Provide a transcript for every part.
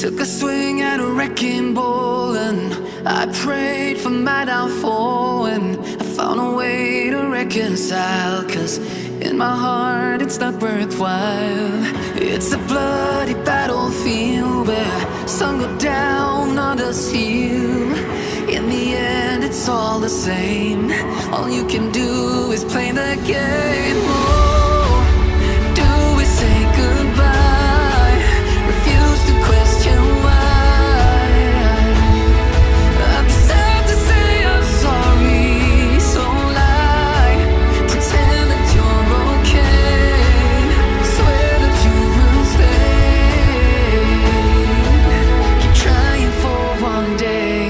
Took a swing at a wrecking ball and I prayed for my downfall, and I found a way to reconcile, 'cause in my heart it's not worthwhile. It's a bloody battlefield where some go down, others heal. In the end it's all the same. All you can do is play the game. Oh, do we say goodbye? Refuse to question why. I'm sad to say I'm sorry, so lie. Pretend that you're okay. Swear that you will stay. Keep trying for one day.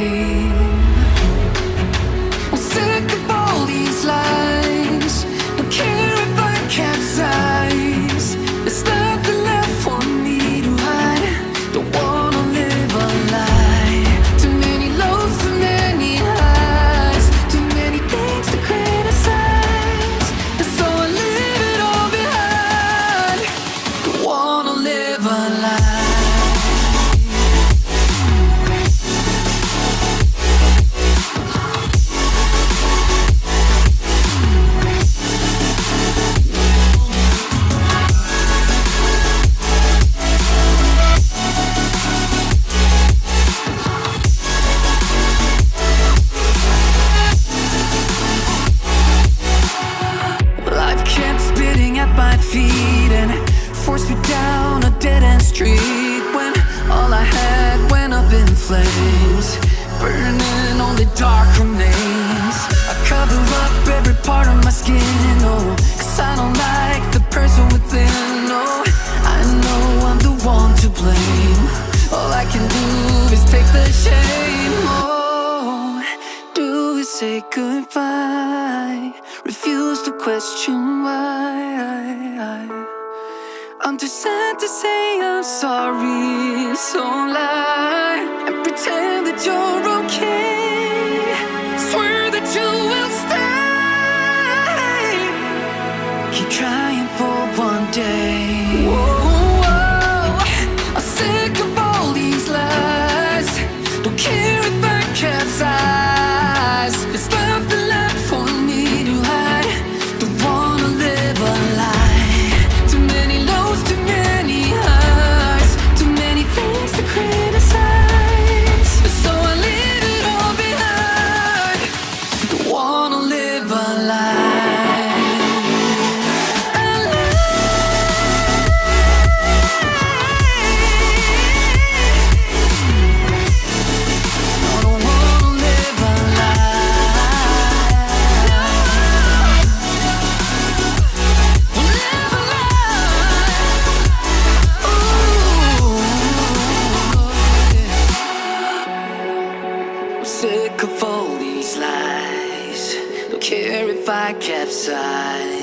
I'm sick of all these lies. Don't care if I capsize. There's nothing left for me to hide. Don't wanna live a lie. Too many lows, too many highs. Too many things to criticize. And so I leave it all behind. Don't wanna live a lie. Life kept spitting at my feet and forced me down a dead-end street, when all I had went up in flames, burning only dark remains. I cover up every part of my skin, oh, 'cause I don't like the person within. Oh, I know I'm the one to blame. All I can do is take the shame. Oh, do we say goodbye? Refuse to question why. I'm too sad to say I'm sorry, so lie and pretend that you're okay. Swear that you will stay. Keep trying for one day. Whoa, I'm sick of all these lies. Don't care if I capsize. There's nothing left for me to hide. Don't wanna live a lie. Too many lows, too many highs. Too many things to criticize. So I leave it all behind. Don't wanna live a lie. A lie. I don't wanna live a lie. Live a lie. Ooh, yeah. I'm sick of all these lies. Don't care if I capsize.